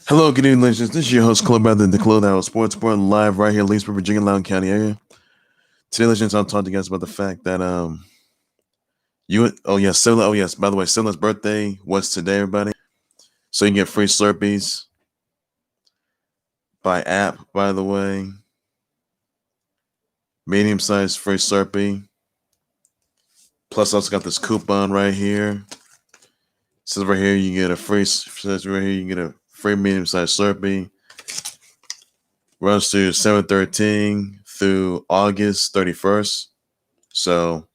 Hello, good evening, ladies. This is your host, Club Brother, the Club Hour Sports Sport, live right here in Leesburg, Virginia, Loudoun County area. Today, ladies, I'll talk to you guys about the fact that by the way, Sila's birthday was today, everybody. So you can get free Slurpees by app, by the way. Medium sized free Slurpee. Plus, I also got this coupon right here. Says right here you get a free. Says right here you get a free medium sized Slurpee. Runs through 7/13 through August 31st. So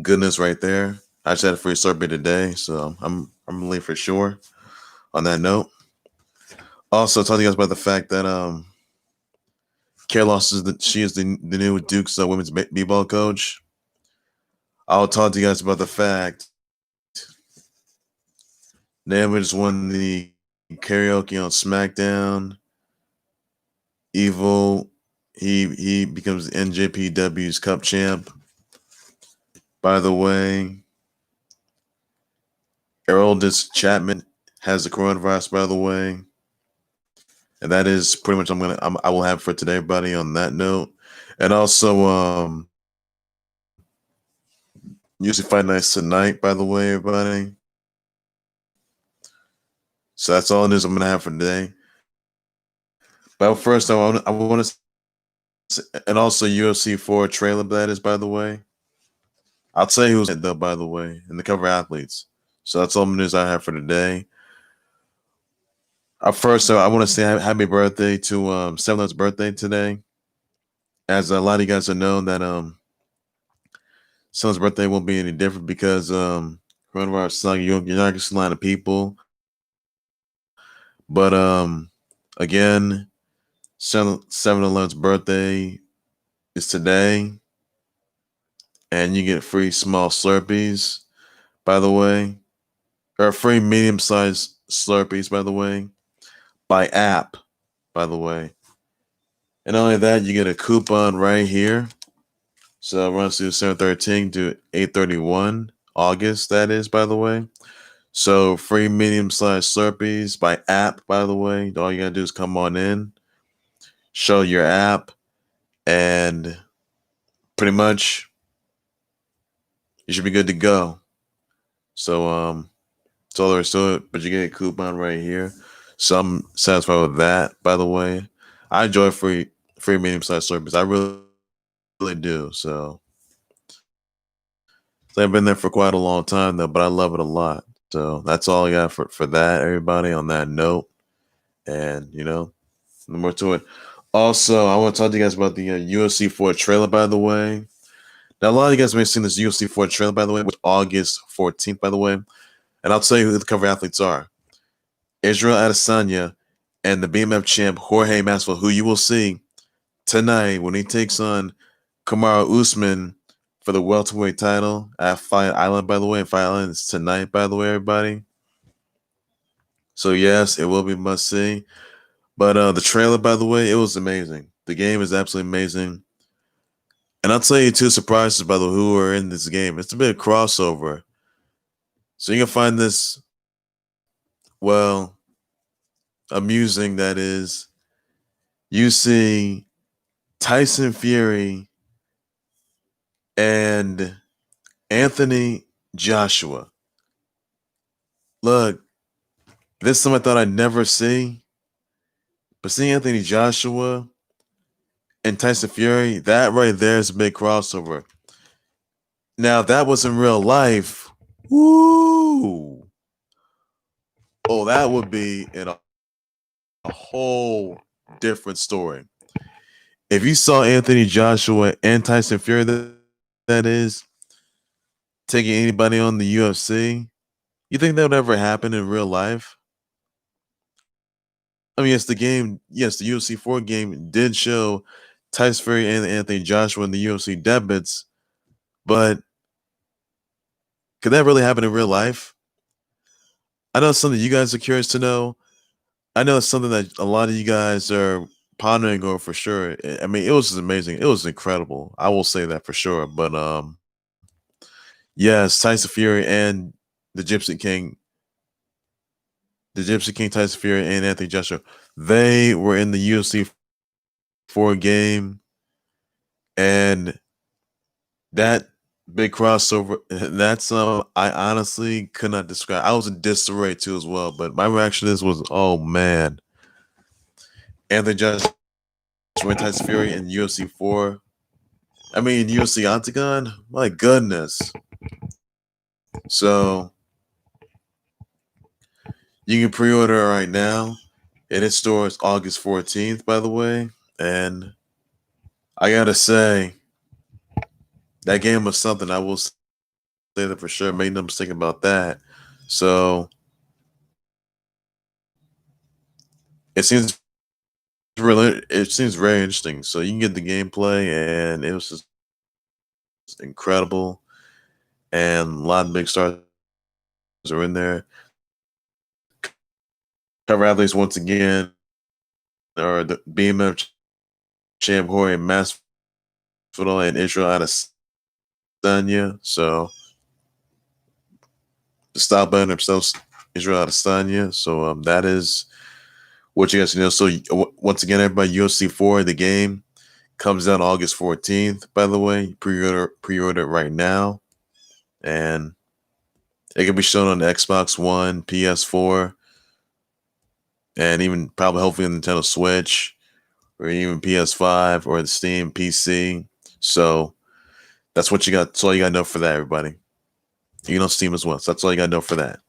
goodness right there. I just had a free Slurpee today, so I'm late for sure. On that note, also talk to you guys about the fact that Kara is the new Duke's women's b-ball coach. I'll talk to you guys about the fact Naomi just won the karaoke on Smackdown. Evil, he becomes NJPW's Cup Champ. By the way, Aroldis Chapman has the coronavirus. By the way, and that is pretty much I will have for today, everybody. On that note, and also UFC Fight Nights tonight. By the way, everybody. So that's all it is I'm gonna have for today. But first, I want to, and also UFC 4 trailer that is. By the way, I'll tell you who's it though. By the way, and the cover athletes. So that's all the news I have for today. First, I want to say happy birthday to Seven's birthday today. As a lot of you guys have known that Seven's birthday won't be any different because coronavirus, you're not gonna see a lot of people. But again, 7-Eleven's birthday is today, and you get free small Slurpees. By the way, or free medium-sized Slurpees. By the way. By app, by the way. And not only that, you get a coupon right here. So it runs through 7/13 to 8/31 August, that is, by the way. So free medium-sized Slurpees by app, by the way. All you gotta do is come on in, show your app, and pretty much you should be good to go. So that's all there is to it. But you get a coupon right here. So I'm satisfied with that, by the way. I enjoy free medium-sized Slurpees. I really do. So I've been there for quite a long time, though, but I love it a lot. So that's all I got for that, everybody, on that note. And, no more to it. Also, I want to talk to you guys about the UFC 4 trailer, by the way. Now, a lot of you guys may have seen this UFC 4 trailer, by the way, which August 14th, by the way. And I'll tell you who the cover athletes are. Israel Adesanya and the BMF champ Jorge Masvidal, who you will see tonight when he takes on Kamaru Usman for the welterweight title at Fight Island, by the way. And Fight Island is tonight, by the way, everybody. So yes, it will be must see. But the trailer, by the way, it was amazing. The game is absolutely amazing. And I'll tell you two surprises, by the way, who are in this game. It's a bit of crossover. So you can find this, well, amusing, that is. You see Tyson Fury and Anthony Joshua. Look, this is something I thought I'd never see. But seeing Anthony Joshua and Tyson Fury, that right there is a big crossover. Now, if that was in real life, woo! Oh, that would be a whole different story. If you saw Anthony Joshua and Tyson Fury, that is, taking anybody on the UFC, you think that would ever happen in real life? I mean, the UFC 4 game did show Tyson Fury and Anthony Joshua in the UFC debuts, but could that really happen in real life? I know it's something you guys are curious to know. I know it's something that a lot of you guys are pondering over for sure. I mean, it was just amazing. It was incredible. I will say that for sure. But yes, Tyson Fury and the Gypsy King the Gypsy King, Tyson Fury, and Anthony Joshua. They were in the UFC 4 game, and that big crossover, that's I honestly could not describe. I was in disarray too as well, but my reaction to this was, oh man. Anthony Joshua and Tyson Fury in UFC 4. I mean, UFC Octagon? My goodness. So you can pre-order right now. It is stores August 14th, by the way. And I gotta say, that game was something. I will say that for sure. Made no mistake about that. So it seems it seems very interesting. So you can get the gameplay, and it was just incredible. And a lot of big stars are in there. Cover athletes once again are the BMF champ Jorge Masvidal and Israel Adesanya. So the style button themselves, Israel Adesanya. So that is what you guys know. So once again, everybody, UFC 4, the game comes out August 14th. By the way, pre-order it right now, and it can be shown on the Xbox One, PS4, and even probably hopefully on Nintendo Switch, or even PS5 or the Steam PC. So that's what you got. That's all you got to know for that, everybody. You know, Steam as well. So that's all you got to know for that.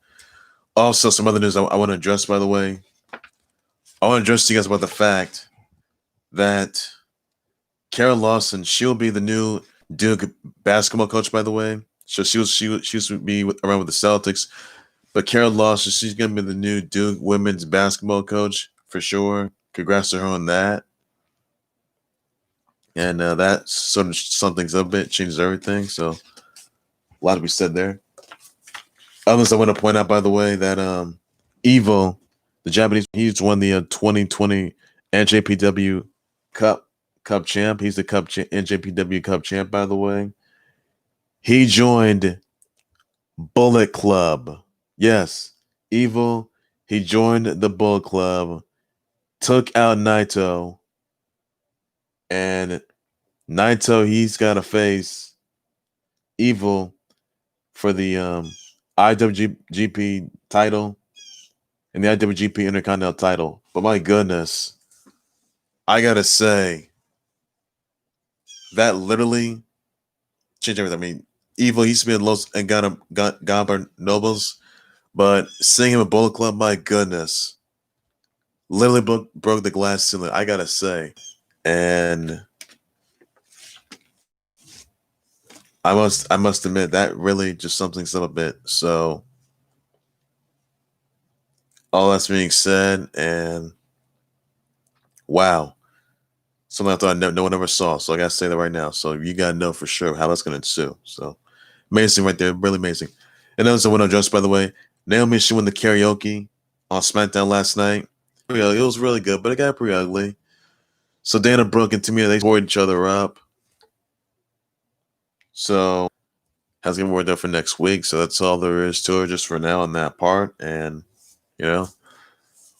Also, some other news I want to address, by the way. I want to address to you guys about the fact that Lawson, she'll be the new Duke basketball coach, by the way. So she used to be around with the Celtics, but Lawson, she's gonna be the new Duke women's basketball coach for sure. Congrats to her on that. And that sort of something's a bit changes everything. So a lot to be said there. Others I want to point out, by the way, that Evo, the Japanese, he's won the 2020 NJPW Cup Champ. He's the NJPW Cup Champ, by the way. He joined Bullet Club. Yes, Evil. He joined the Bullet Club, took out Naito, and Naito, he's got to face Evil for the IWGP title and the IWGP Intercontinental title. But my goodness, I gotta say, that literally changed everything. I mean, Evil, he used to be in Los and Gabber Nobles, but seeing him at Bullet Club, my goodness, literally broke the glass ceiling, I gotta say. And I must admit that really just something's up a bit. So all that's being said, and wow, something I thought no one ever saw. So I gotta say that right now. So you gotta know for sure how that's gonna ensue. So amazing right there, really amazing. And also, when I addressed, by the way, Naomi, she won the karaoke on Smackdown last night. It was really good, but it got pretty ugly. So Dana Brooke and Tamina, they bored each other up. So has gonna be more done for next week. So that's all there is to it just for now on that part. And you know,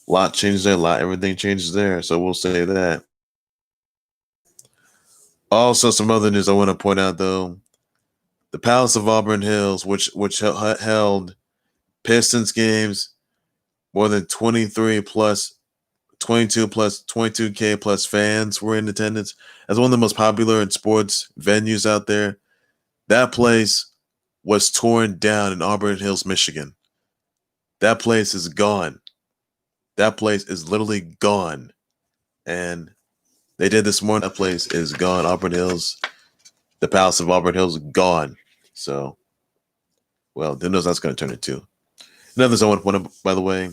a lot changes there, everything changes there. So we'll say that. Also, some other news I want to point out though. The Palace of Auburn Hills, which held Pistons games, more than 22 plus 22K plus fans were in attendance. As one of the most popular in sports venues out there. That place was torn down in Auburn Hills, Michigan. That place is gone. That place is literally gone. And they did this morning. That place is gone. Auburn Hills, the Palace of Auburn Hills, gone. So, well, who knows that's going to turn into. Another thing I want to point out, by the way,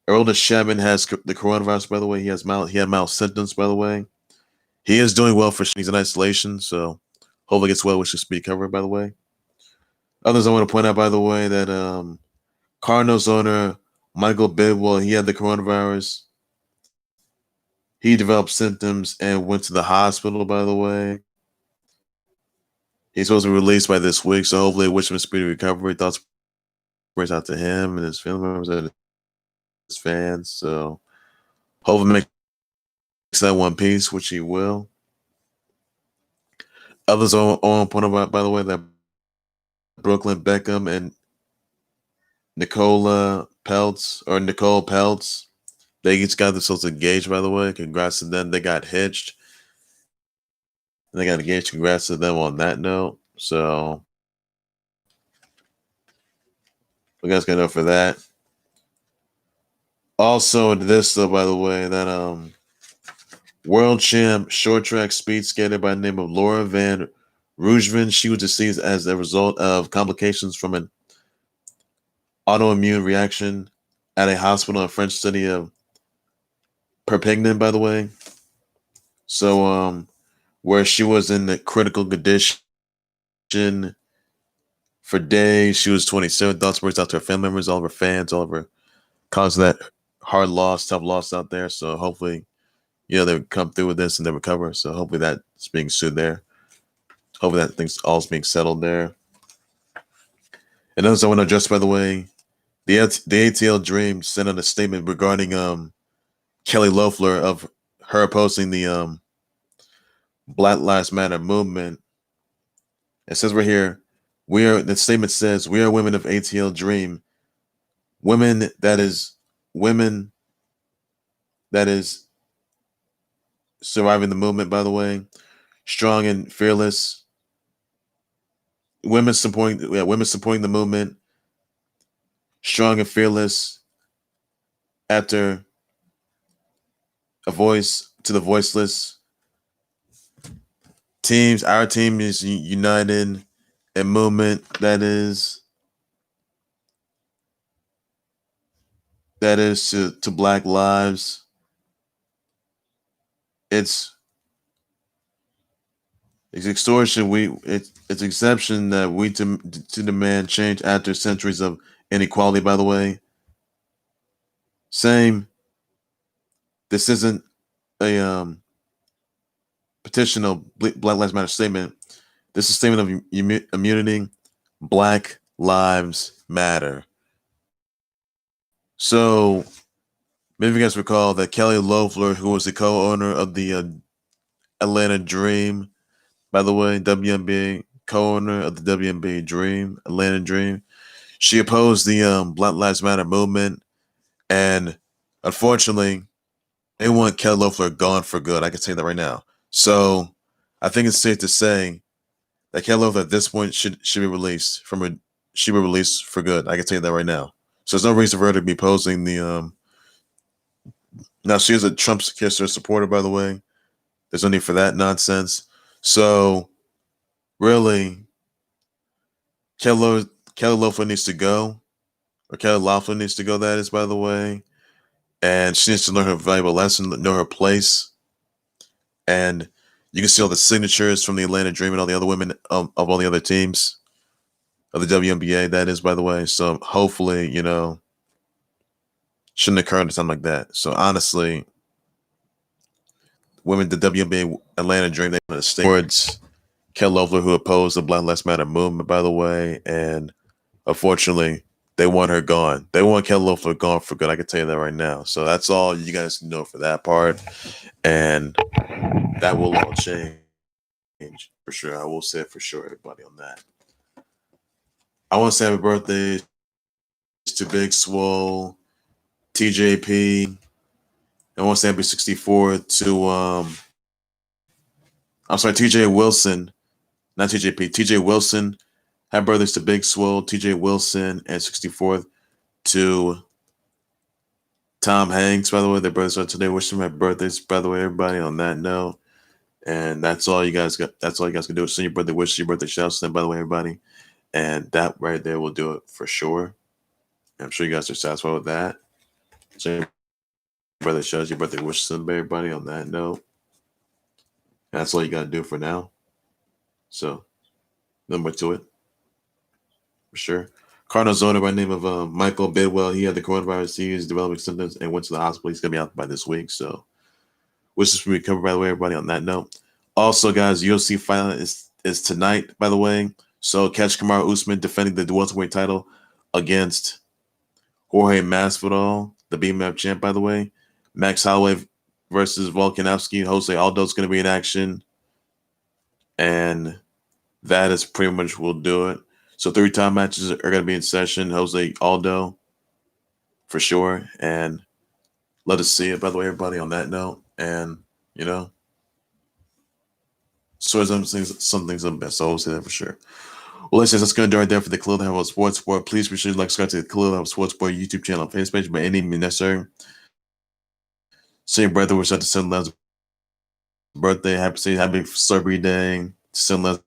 Aroldis Chapman has the coronavirus, by the way. He had mild symptoms, by the way. He is doing well for he's in isolation, so hopefully gets well with his speed recovery, by the way. Others I want to point out, by the way, that Cardinals owner Michael Bidwell, he had the coronavirus. He developed symptoms and went to the hospital, by the way. He's supposed to be released by this week, so hopefully wish him a speedy recovery. Thoughts prayers out to him and his family members and fans. So hopefully makes that one piece, which he will. Others on point about, by the way, that Brooklyn Beckham and Nicole Peltz, they each got themselves engaged, by the way. Congrats to them. They got hitched. And they got engaged. Congrats to them on that note. So we guys got to know for that. Also, this though, by the way, that world champ short track speed skater by the name of Laura Van Rougeven, she was deceased as a result of complications from an autoimmune reaction at a hospital in French city of Perpignan, by the way. So, where she was in the critical condition for days. She was 27. Thoughts were out to her family members, all of her fans, all of her cause of that hard loss, tough loss out there. So hopefully, they come through with this and they recover. So hopefully that's being soothed there. Hopefully that thing's all's being settled there. And also, I want to address, by the way, the ATL Dream sent out a statement regarding Kelly Loeffler of her opposing the Black Lives Matter movement. It says right here, the statement says, we are women of ATL Dream, women that is surviving the movement, by the way, strong and fearless, women supporting the movement, strong and fearless, after a voice to the voiceless. Teams, our team is united in movement that is to Black lives. It's extortion. It's exception that we to demand change after centuries of inequality. By the way, same. This isn't a petition of Black Lives Matter statement. This is a statement of immunity. Black Lives Matter. So maybe you guys recall that Kelly Loeffler, who was the co-owner of the Atlanta Dream, by the way, WNBA co-owner of the WNBA Dream, Atlanta Dream, she opposed the Black Lives Matter movement, and unfortunately, they want Kelly Loeffler gone for good. I can say that right now. So I think it's safe to say that Kelly Loeffler at this point should be released should be released for good. I can tell you that right now. So there's no reason for her to be posing the Now she is a Trump kisser supporter, by the way. There's no need for that nonsense. So really, Kelly Loeffler needs to go, or Kelly Loeffler needs to go. That is, by the way, and she needs to learn her valuable lesson, know her place, and you can see all the signatures from the Atlanta Dream and all the other women of all the other teams of the WNBA. That is, by the way. So hopefully, shouldn't occur at a time like that. So honestly, women, the WNBA Atlanta Dream, they want to stay towards Kelly Loeffler, who opposed the Black Lives Matter movement, by the way, and unfortunately, they want her gone. They want Kelly Loeffler gone for good. I can tell you that right now. So that's all you guys know for that part, and that will all change for sure. I will say it for sure, everybody, on that. I want to say happy birthday to Big Swole, TJP. I want to say happy 64 to TJ Wilson, not TJP, TJ Wilson. Happy birthdays to Big Swole, TJ Wilson, and 64th to Tom Hanks, by the way. Their birthdays are today. Wish them happy birthdays, by the way, everybody, on that note. And that's all you guys got. That's all you guys can do. Send your birthday wishes, your birthday shouts to them, by the way, everybody. And that right there will do it for sure. I'm sure you guys are satisfied with that. So your birthday shouts, your birthday wishes to them, everybody, on that note. That's all you got to do for now. So, number to it. For sure. Cardinals owner by the name of Mychal Bidwell. He had the coronavirus. He is developing symptoms and went to the hospital. He's going to be out by this week. So, wishes for recovery, by the way, everybody, on that note. Also, guys, UFC fight is tonight, by the way. So, catch Kamaru Usman defending the welterweight title against Jorge Masvidal. the BMF champ, by the way. Max Holloway versus Volkanovski. Jose Aldo's going to be in action. And that is pretty much will do it. So 3 time matches are going to be in session. Jose Aldo, for sure. And let us see it, by the way, everybody, on that note. And, you know, so some things are the best. So I will say that for sure. Well, that's going to do right there for the Khalil Have Sports Sport. Please be sure to subscribe to the Khalil Have Sports Sport YouTube channel and Facebook page by any means necessary. Say your brother wish out to send Lance birthday. Happy Slurpee Day. Send Lance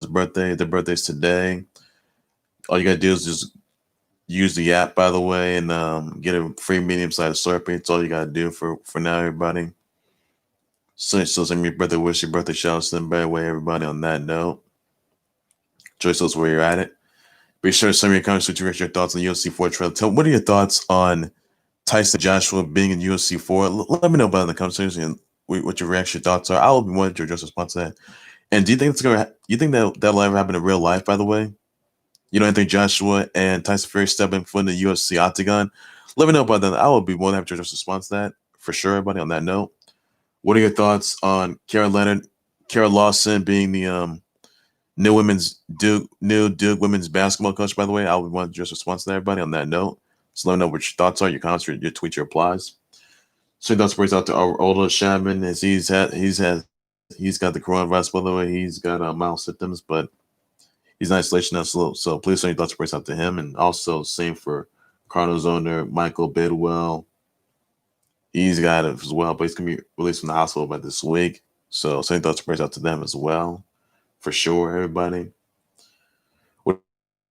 birthday. Their birthday's today. All you got to do is just use the app, by the way, and get a free medium-sized Slurpee. It's all you got to do for now, everybody. So send me your birthday wish, your birthday shout out to them, by the way, everybody, on that note. Choice those where you're at it. Be sure to send me your comments to your thoughts on the UFC 4 trailer. What are your thoughts on Tyson Joshua being in UFC 4? Let me know about it in the comments section what your reaction thoughts are. I will be wanting to address response to that. And do you think that'll ever happen in real life, by the way? You don't think Joshua and Tyson Fury stepping foot in the UFC octagon? Let me know about that. I will be more than happy to address response to that, for sure, everybody, on that note. What are your thoughts on Kara Lawson being the new Duke women's basketball coach, by the way? I would want to just response to that, everybody, on that note. So let me know what your thoughts are, your comments, your tweets, your replies. So that's brings out to Aroldis Chapman, as he's got the coronavirus, by the way. He's got mild symptoms, but he's in isolation now. So please send your thoughts brings out to him. And also same for Cardinals owner Mychal Bidwell. He's got it as well, but he's gonna be released from the hospital by this week. So send your thoughts brings out to them as well, for sure, everybody. What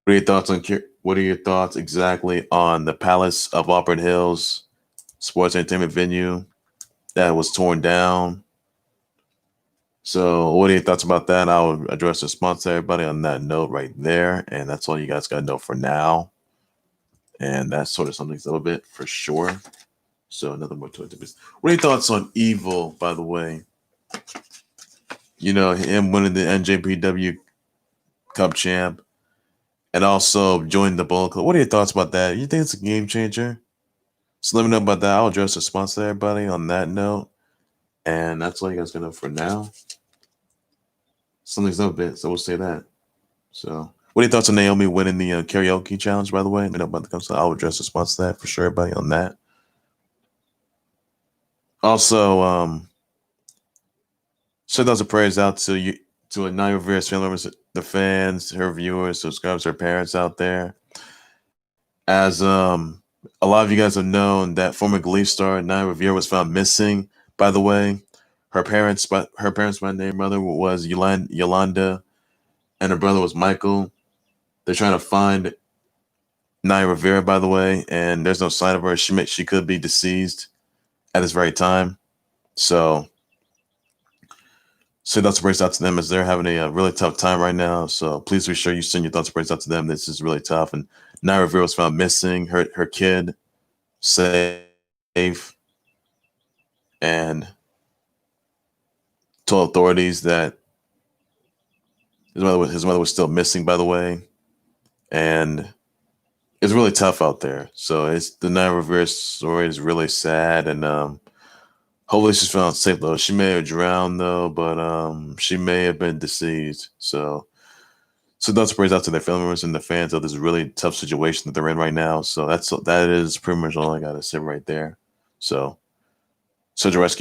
are your thoughts exactly on the Palace of Auburn Hills sports entertainment venue that was torn down? So what are your thoughts about that? I'll address the response to everybody on that note right there. And that's all you guys got to know for now. And that's sort of something a little bit for sure. So another more to it. What are your thoughts on Evil, by the way? You know, him winning the NJPW Cup Champ and also joining the Bullet Club. What are your thoughts about that? You think it's a game changer? So let me know about that. I'll address the response to everybody on that note. And that's all you guys got to know for now. Something's up a bit, so we'll say that. So what are your thoughts on Naomi winning the karaoke challenge, by the way? Let me know about the comments. I'll address the response to that for sure, everybody, on that. Also, send those prayers out to Naya Rivera's family members, the fans, her viewers, subscribers, her parents out there. As a lot of you guys have known, that former Glee star Naya Rivera was found missing, by the way. Her parents by name, mother was Yolanda, and her brother was Mychal. They're trying to find Naya Rivera, by the way, and there's no sign of her. She could be deceased at this very time. So that's brings out to them, as they're having a really tough time right now. So please be sure you send your thoughts and prayers out to them. This is really tough. And Naya Rivera was found missing. Her kid safe, and told authorities that his mother was still missing, by the way. And it's really tough out there. So the Naya Rivera story is really sad, and hopefully she's found safe, though. She may have drowned, though, but she may have been deceased. So that's praise out to their family members and the fans of this really tough situation that they're in right now. So that is pretty much all I got to say right there. So the rescue